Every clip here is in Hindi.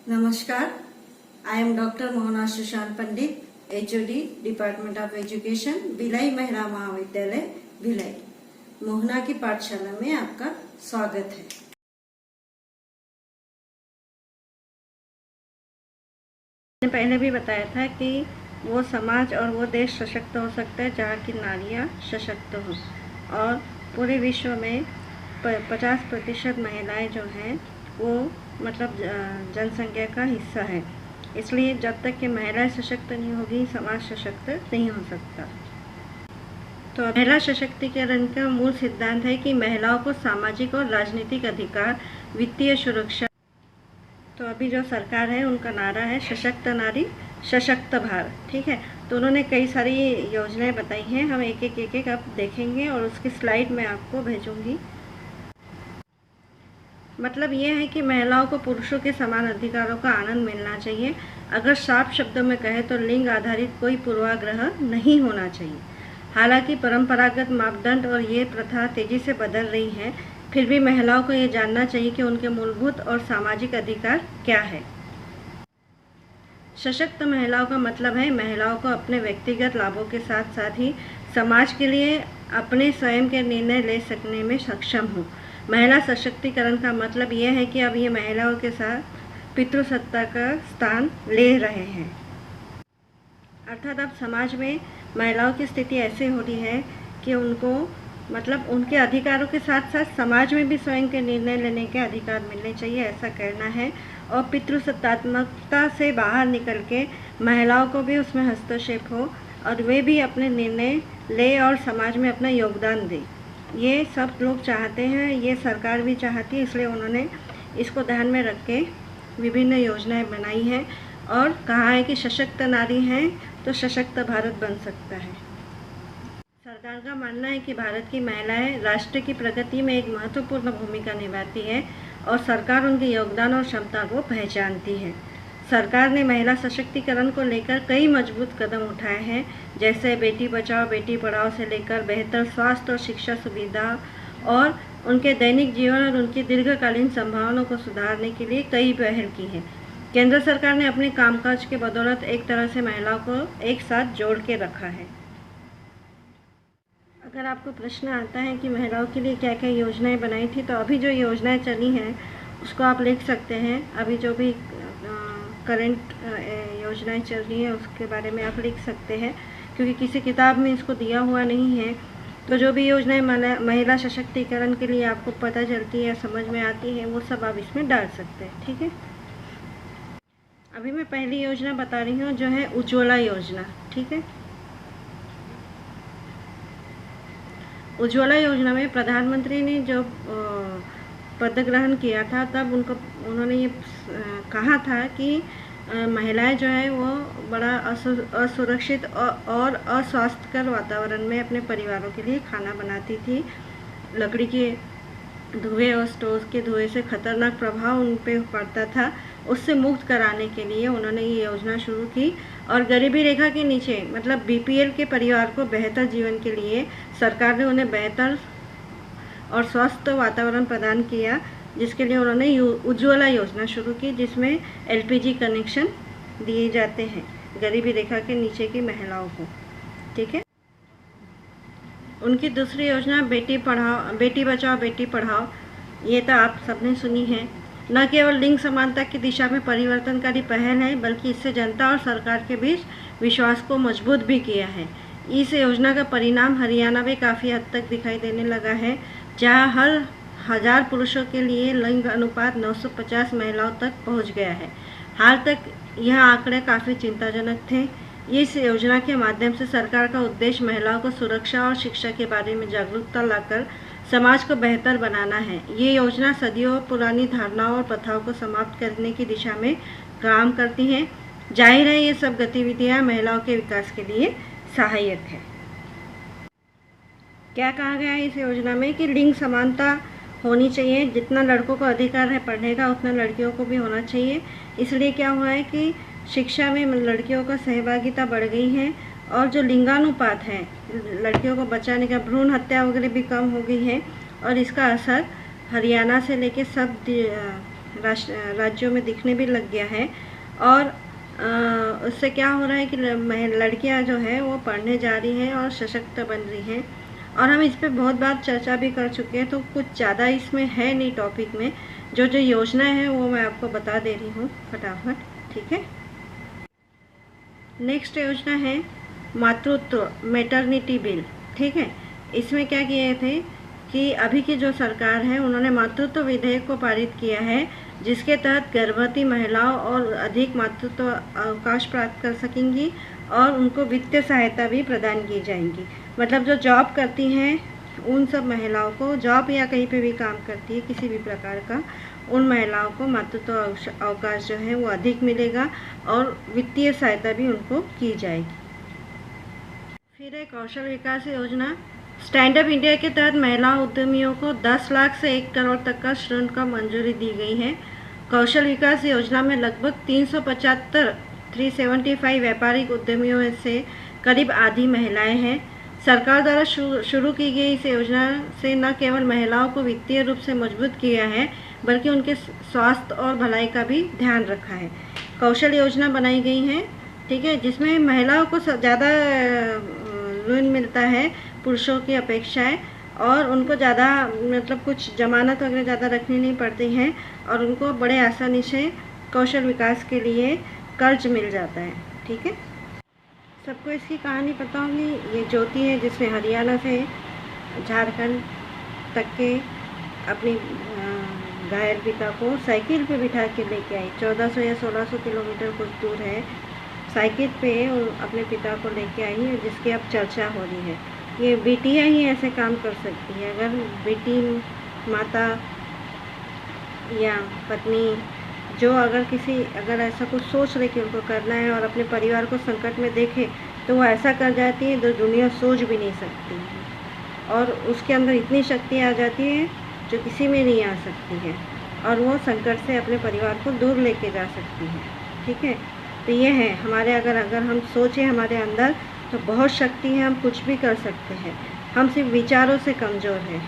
Namaskar, I am Dr. Mohana Shashank Pandit, HOD, Department of Education, Bhilai महिला महाविद्यालय भिलाई। मोहना की पाठशाला में आपका स्वागत है। मैंने पहले भी बताया था कि वो समाज और वो देश सशक्त हो सकता है जहाँ की नारियाँ सशक्त हों, और पूरे विश्व में 50% महिलाएं जो हैं वो मतलब जनसंख्या का हिस्सा है। इसलिए जब तक कि महिलाएं सशक्त नहीं होगी, समाज सशक्त नहीं हो सकता। तो महिला सशक्तिकरण का मूल सिद्धांत है कि महिलाओं को सामाजिक और राजनीतिक अधिकार, वित्तीय सुरक्षा। तो अभी जो सरकार है उनका नारा है सशक्त नारी सशक्त भारत, ठीक है। तो उन्होंने कई सारी योजनाएं बताई हैं, हम एक एक आप देखेंगे और उसकी स्लाइड मैं आपको भेजूंगी। मतलब ये है कि महिलाओं को पुरुषों के समान अधिकारों का आनंद मिलना चाहिए। अगर साफ शब्दों में कहें तो लिंग आधारित कोई पूर्वाग्रह नहीं होना चाहिए। हालांकि परंपरागत मापदंड और ये प्रथा तेजी से बदल रही है, फिर भी महिलाओं को ये जानना चाहिए कि उनके मूलभूत और सामाजिक अधिकार क्या है। सशक्त महिलाओं का मतलब है महिलाओं को अपने व्यक्तिगत लाभों के साथ साथ ही समाज के लिए अपने स्वयं के निर्णय ले सकने में सक्षम हो। महिला सशक्तिकरण का मतलब यह है कि अब ये महिलाओं के साथ पितृसत्ता का स्थान ले रहे हैं। अर्थात अब समाज में महिलाओं की स्थिति ऐसे हो रही है कि उनको मतलब उनके अधिकारों के साथ साथ समाज में भी स्वयं के निर्णय लेने के अधिकार मिलने चाहिए, ऐसा कहना है। और पितृसत्तात्मकता से बाहर निकल के महिलाओं को भी उसमें हस्तक्षेप हो और वे भी अपने निर्णय ले और समाज में अपना योगदान दें। ये सब लोग चाहते हैं, ये सरकार भी चाहती है, इसलिए उन्होंने इसको ध्यान में रख के विभिन्न योजनाएं बनाई हैं और कहा है कि सशक्त नारी हैं तो सशक्त भारत बन सकता है। सरकार का मानना है कि भारत की महिलाएं राष्ट्र की प्रगति में एक महत्वपूर्ण भूमिका निभाती है और सरकार उनके योगदान और क्षमता को पहचानती है। सरकार ने महिला सशक्तिकरण को लेकर कई मजबूत कदम उठाए हैं, जैसे बेटी बचाओ बेटी पढ़ाओ से लेकर बेहतर स्वास्थ्य और शिक्षा सुविधा और उनके दैनिक जीवन और उनकी दीर्घकालीन संभावनाओं को सुधारने के लिए कई पहल की है। केंद्र सरकार ने अपने कामकाज के बदौलत एक तरह से महिलाओं को एक साथ जोड़ के रखा है। अगर आपको प्रश्न आता है कि महिलाओं के लिए क्या क्या योजनाएं बनाई थी, तो अभी जो योजनाएं चली हैं उसको आप लिख सकते हैं। अभी जो भी करंट योजनाएं चल रही हैं उसके बारे में आप लिख सकते हैं, क्योंकि किसी किताब में इसको दिया हुआ नहीं है। तो जो भी योजनाएं महिला सशक्तिकरण के लिए आपको पता चलती है, समझ में आती है, वो सब आप इसमें डाल सकते हैं, ठीक है। अभी मैं पहली योजना बता रही हूँ जो है उज्ज्वला योजना, ठीक है। उज्ज्वला योजना में प्रधानमंत्री ने जो पद ग्रहण किया था तब उन्होंने ये कहा था कि महिलाएं जो है वो बड़ा असुरक्षित और अस्वास्थ्यकर वातावरण में अपने परिवारों के लिए खाना बनाती थी। लकड़ी के धुएं और स्टोव के धुएं से खतरनाक प्रभाव उन पे पड़ता था। उससे मुक्त कराने के लिए उन्होंने ये योजना शुरू की और गरीबी रेखा के नीचे मतलब BPL के परिवार को बेहतर जीवन के लिए सरकार ने उन्हें बेहतर और स्वस्थ वातावरण प्रदान किया, जिसके लिए उन्होंने उज्ज्वला योजना शुरू की, जिसमें LPG कनेक्शन दिए जाते हैं गरीबी रेखा के नीचे की महिलाओं को, ठीक है। उनकी दूसरी योजना बेटी बचाओ बेटी पढ़ाओ, ये तो आप सबने सुनी है। न केवल लिंग समानता की दिशा में परिवर्तनकारी पहल है, बल्कि इससे जनता और सरकार के बीच विश्वास को मजबूत भी किया है। इस योजना का परिणाम हरियाणा में काफ़ी हद तक दिखाई देने लगा है, जहां हर 1000 पुरुषों के लिए लिंग अनुपात 950 महिलाओं तक पहुंच गया है। हाल तक यह आंकड़े काफ़ी चिंताजनक थे। इस योजना के माध्यम से सरकार का उद्देश्य महिलाओं को सुरक्षा और शिक्षा के बारे में जागरूकता लाकर समाज को बेहतर बनाना है। ये योजना सदियों पुरानी धारणाओं और प्रथाओं को समाप्त करने की दिशा में काम करती हैं। जाहिर है ये सब गतिविधियां महिलाओं के विकास के लिए सहायक है। क्या कहा गया है इस योजना में कि लिंग समानता होनी चाहिए, जितना लड़कों को अधिकार है पढ़ने का उतना लड़कियों को भी होना चाहिए। इसलिए क्या हुआ है कि शिक्षा में लड़कियों का सहभागिता बढ़ गई है और जो लिंगानुपात है लड़कियों को बचाने का, भ्रूण हत्या वगैरह भी कम हो गई है और इसका असर हरियाणा से लेके सब राज्यों में दिखने भी लग गया है। और उससे क्या हो रहा है कि लड़कियां जो है वो पढ़ने जा रही हैं और सशक्त बन रही हैं। और हम इस पे बहुत बार चर्चा भी कर चुके हैं, तो कुछ ज़्यादा इसमें है नहीं टॉपिक में। जो जो योजना है वो मैं आपको बता दे रही हूँ फटाफट, ठीक है। नेक्स्ट योजना है मातृत्व मैटरनिटी बिल, ठीक है। इसमें क्या किए थे कि अभी की जो सरकार है उन्होंने मातृत्व विधेयक को पारित किया है, जिसके तहत गर्भवती महिलाओं और अधिक मातृत्व अवकाश प्राप्त कर सकेंगी और उनको वित्तीय सहायता भी प्रदान की जाएंगी। मतलब जो जॉब करती हैं उन सब महिलाओं को, जॉब या कहीं पे भी काम करती है किसी भी प्रकार का, उन महिलाओं को मातृत्व अवकाश जो है वो अधिक मिलेगा और वित्तीय सहायता भी उनको की जाएगी। फिर है कौशल विकास योजना। स्टैंड अप इंडिया के तहत महिला उद्यमियों को 10 लाख से 1 करोड़ तक का ऋण का मंजूरी दी गई है। कौशल विकास योजना में लगभग 375 व्यापारिक उद्यमियों से करीब आधी महिलाएं हैं। सरकार द्वारा शुरू की गई इस योजना से न केवल महिलाओं को वित्तीय रूप से मजबूत किया है, बल्कि उनके स्वास्थ्य और भलाई का भी ध्यान रखा है। कौशल योजना बनाई गई है, ठीक है, जिसमें महिलाओं को ज़्यादा ऋण मिलता है पुरुषों की अपेक्षाएं, और उनको ज़्यादा मतलब कुछ जमानत वगैरह ज़्यादा रखनी नहीं पड़ती है और उनको बड़े आसानी से कौशल विकास के लिए कर्ज मिल जाता है, ठीक है। सबको इसकी कहानी पता होगी। ये ज्योति है जिसने हरियाणा से झारखंड तक के अपनी घायल पिता को साइकिल पे बिठा के लेके आई। 1400 या 1600 किलोमीटर कुछ दूर है, साइकिल पे अपने पिता को लेके आई है, जिसकी अब चर्चा हो रही है। ये बेटियां ही ऐसे काम कर सकती है। अगर बेटी, माता या पत्नी जो अगर ऐसा कुछ सोच रहे कि उनको करना है और अपने परिवार को संकट में देखे, तो वो ऐसा कर जाती है जो दुनिया सोच भी नहीं सकती है। और उसके अंदर इतनी शक्ति आ जाती है जो किसी में नहीं आ सकती है, और वो संकट से अपने परिवार को दूर लेके जा सकती है, ठीक है। तो ये है हमारे, अगर हम सोचें हमारे अंदर, तो बहुत शक्ति है, हम कुछ भी कर सकते हैं। हम सिर्फ विचारों से कमज़ोर हैं,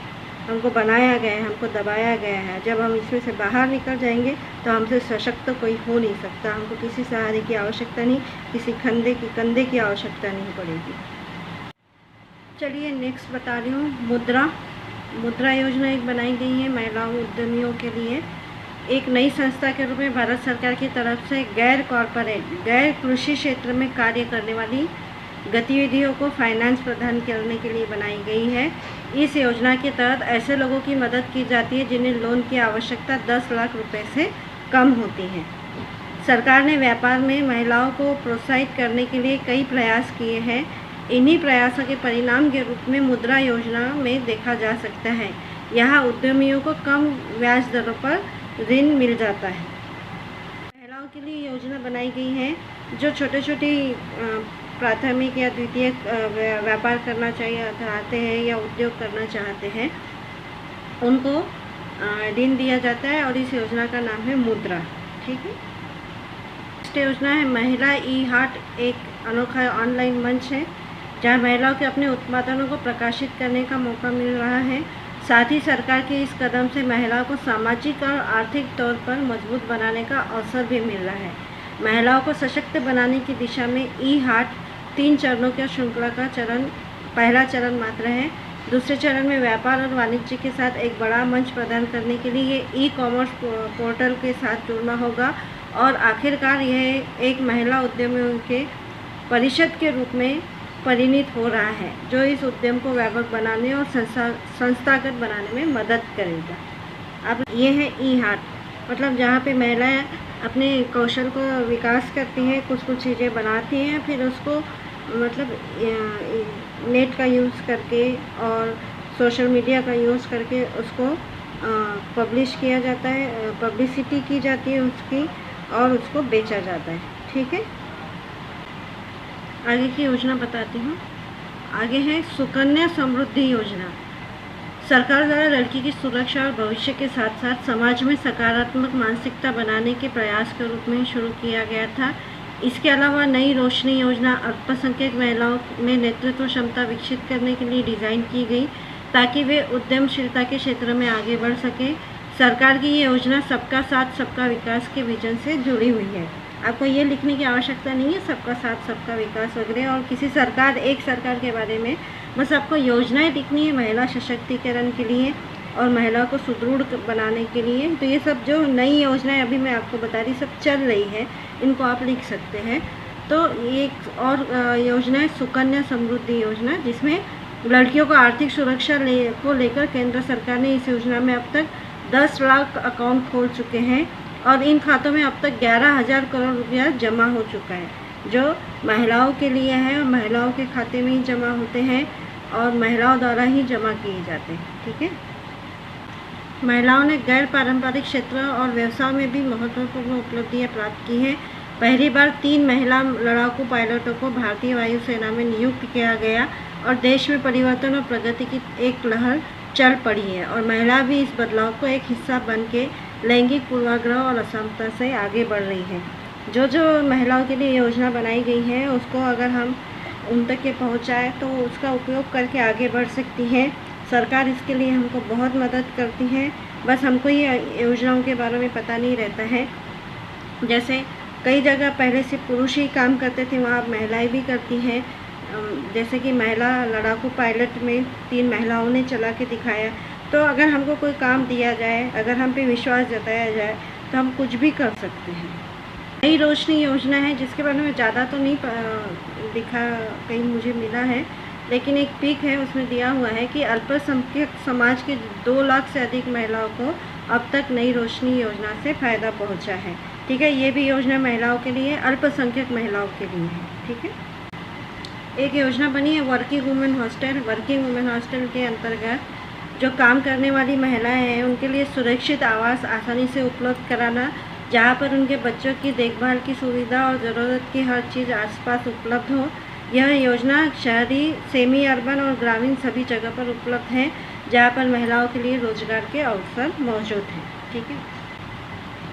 हमको बनाया गया है, हमको दबाया गया है। जब हम इसमें से बाहर निकल जाएंगे तो हमसे सशक्त कोई हो नहीं सकता। हमको किसी सहारे की आवश्यकता नहीं, किसी कंधे की आवश्यकता नहीं पड़ेगी। चलिए नेक्स्ट बता रही हूँ, मुद्रा योजना एक बनाई गई है महिलाओं उद्यमियों के लिए। एक नई संस्था के रूप में भारत सरकार की तरफ से गैर कृषि क्षेत्र में कार्य करने वाली गतिविधियों को फाइनेंस प्रदान करने के लिए बनाई गई है। इस योजना के तहत ऐसे लोगों की मदद की जाती है जिन्हें लोन की आवश्यकता 10 लाख रुपए से कम होती है। सरकार ने व्यापार में महिलाओं को प्रोत्साहित करने के लिए कई प्रयास किए हैं। इन्हीं प्रयासों के परिणाम के रूप में मुद्रा योजना में देखा जा सकता है। यहाँ उद्यमियों को कम ब्याज दरों पर ऋण मिल जाता है। महिलाओं के लिए योजना बनाई गई है जो छोटे प्राथमिक या द्वितीयक व्यापार करना चाहते हैं या उद्योग करना चाहते हैं, उनको ऋण दिया जाता है और इस योजना का नाम है मुद्रा, ठीक है। नेक्स्ट योजना है महिला ई-हाट। एक अनोखा ऑनलाइन मंच है जहां महिलाओं के अपने उत्पादनों को प्रकाशित करने का मौका मिल रहा है। साथ ही सरकार के इस कदम से महिलाओं को सामाजिक और आर्थिक तौर पर मजबूत बनाने का अवसर भी मिल रहा है। महिलाओं को सशक्त बनाने की दिशा में ई-हाट 3 चरणों की श्रृंखला का पहला चरण मात्र है। दूसरे चरण में व्यापार और वाणिज्य के साथ एक बड़ा मंच प्रदान करने के लिए ई-कॉमर्स पोर्टल के साथ जुड़ना होगा, और आखिरकार यह एक महिला उद्यमियों के परिषद के रूप में परिणित हो रहा है, जो इस उद्यम को व्यापक बनाने और संस्थागत बनाने में मदद करेगा। अब ये है ई-हाट, मतलब जहाँ पे महिलाएं अपने कौशल को विकास करती हैं, कुछ चीज़ें बनाती हैं, फिर उसको मतलब नेट का यूज़ करके और सोशल मीडिया का यूज़ करके उसको पब्लिश किया जाता है, पब्लिसिटी की जाती है उसकी, और उसको बेचा जाता है, ठीक है। आगे की योजना बताती हूँ। आगे है सुकन्या समृद्धि योजना। सरकार द्वारा लड़की की सुरक्षा और भविष्य के साथ साथ समाज में सकारात्मक मानसिकता बनाने के प्रयास के रूप में शुरू किया गया था। इसके अलावा नई रोशनी योजना अल्पसंख्यक महिलाओं में नेतृत्व क्षमता विकसित करने के लिए डिज़ाइन की गई, ताकि वे उद्यमशीलता के क्षेत्र में आगे बढ़ सकें। सरकार की ये योजना सबका साथ सबका विकास के विजन से जुड़ी हुई है। आपको ये लिखने की आवश्यकता नहीं है सबका साथ सबका विकास वगैरह और किसी सरकार एक सरकार के बारे में, बस आपको योजनाएं लिखनी है महिला सशक्तिकरण के लिए और महिलाओं को सुदृढ़ बनाने के लिए। तो ये सब जो नई योजनाएं अभी मैं आपको बता रही सब चल रही है, इनको आप लिख सकते हैं। तो एक और योजना है सुकन्या समृद्धि योजना, जिसमें लड़कियों को आर्थिक सुरक्षा को लेकर केंद्र सरकार ने इस योजना में अब तक 10 लाख अकाउंट खोल चुके हैं और इन खातों में अब तक 11,000 करोड़ रुपया जमा हो चुका है, जो महिलाओं के लिए है और महिलाओं के खाते में ही जमा होते हैं और महिलाओं द्वारा ही जमा किए जाते हैं। ठीक है, महिलाओं ने गैर पारंपरिक क्षेत्र और व्यवसाय में भी महत्वपूर्ण उपलब्धियां प्राप्त की हैं। पहली बार 3 महिला लड़ाकू पायलटों को भारतीय वायुसेना में नियुक्त किया गया और देश में परिवर्तन और प्रगति की एक लहर चल पड़ी है और महिला भी इस बदलाव को एक हिस्सा बन के लैंगिक पूर्वाग्रह और असमानता से आगे बढ़ रही है। जो महिलाओं के लिए योजना बनाई गई है उसको अगर हम उन तक के पहुँचाए तो उसका उपयोग करके आगे बढ़ सकती हैं। सरकार इसके लिए हमको बहुत मदद करती है, बस हमको ये योजनाओं के बारे में पता नहीं रहता है। जैसे कई जगह पहले से पुरुष ही काम करते थे, वहाँ महिलाएं भी करती हैं। जैसे कि महिला लड़ाकू पायलट में 3 महिलाओं ने चला के दिखाया। तो अगर हमको कोई काम दिया जाए, अगर हम पे विश्वास जताया जाए तो हम कुछ भी कर सकते हैं। नई रोशनी योजना है जिसके बारे में ज़्यादा तो नहीं दिखा, कहीं मुझे मिला है, लेकिन एक पिक है उसमें दिया हुआ है कि अल्पसंख्यक समाज के 2 लाख से अधिक महिलाओं को अब तक नई रोशनी योजना से फ़ायदा पहुंचा है। ठीक है, ये भी योजना महिलाओं के लिए, अल्पसंख्यक महिलाओं के लिए है। ठीक है, एक योजना बनी है working women hostel. Working women hostel के अंतर्गत जो काम करने वाली महिलाएं हैं उनके लिए सुरक्षित आवास आसानी से उपलब्ध कराना, जहां पर उनके बच्चों की देखभाल की सुविधा और ज़रूरत की हर चीज़ आसपास उपलब्ध हो। यह योजना शहरी, सेमी अर्बन और ग्रामीण सभी जगह पर उपलब्ध है, जहां पर महिलाओं के लिए रोजगार के अवसर मौजूद हैं। ठीक है,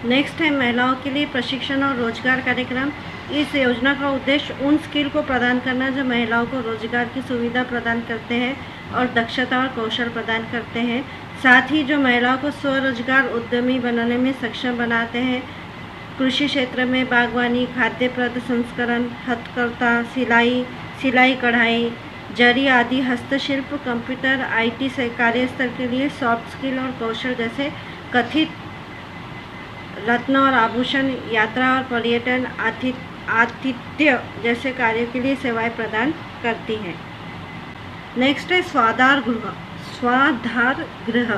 नेक्स्ट है महिलाओं के लिए प्रशिक्षण और रोजगार कार्यक्रम। इस योजना का उद्देश्य उन स्किल को प्रदान करना जो महिलाओं को रोजगार की सुविधा प्रदान करते हैं और दक्षता और कौशल प्रदान करते हैं, साथ ही जो महिलाओं को स्वरोजगार उद्यमी बनाने में सक्षम बनाते हैं। कृषि क्षेत्र में बागवानी, खाद्य प्रसंस्करण, हथकरघा, सिलाई कढ़ाई, जरी आदि हस्तशिल्प, कंप्यूटर, IT से कार्यस्थल के लिए सॉफ्ट स्किल और कौशल जैसे कथित रत्न और आभूषण, यात्रा और पर्यटन, आतिथ्य जैसे कार्यों के लिए सेवाएं प्रदान करती हैं। नेक्स्ट है स्वाधार गृह।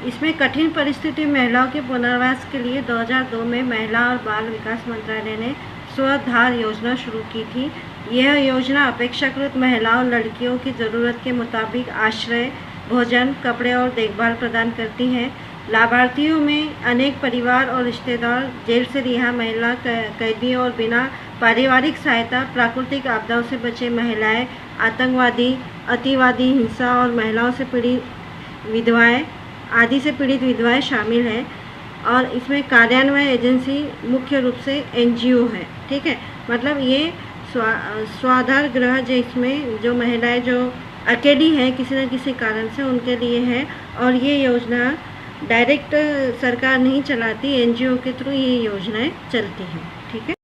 इसमें कठिन परिस्थिति महिलाओं के पुनर्वास के लिए 2002 में महिला और बाल विकास मंत्रालय ने स्वाधार योजना शुरू की थी। यह योजना अपेक्षाकृत महिलाओं लड़कियों की ज़रूरत के मुताबिक आश्रय, भोजन, कपड़े और देखभाल प्रदान करती है। लाभार्थियों में अनेक परिवार और रिश्तेदार, जेल से रिहा महिला कैदी और बिना पारिवारिक सहायता, प्राकृतिक आपदाओं से बचे महिलाएं, आतंकवादी, अतिवादी हिंसा और महिलाओं से पीड़ित विधवाएं आदि से पीड़ित विधवाएं शामिल हैं। और इसमें कार्यान्वयन एजेंसी मुख्य रूप से NGO है। ठीक है, मतलब ये स्वाधार गृह जो इसमें जो महिलाएं जो अकेली हैं किसी न किसी कारण से, उनके लिए है। और ये योजना डायरेक्ट सरकार नहीं चलाती, NGO के थ्रू ये योजनाएं चलती हैं। ठीक है।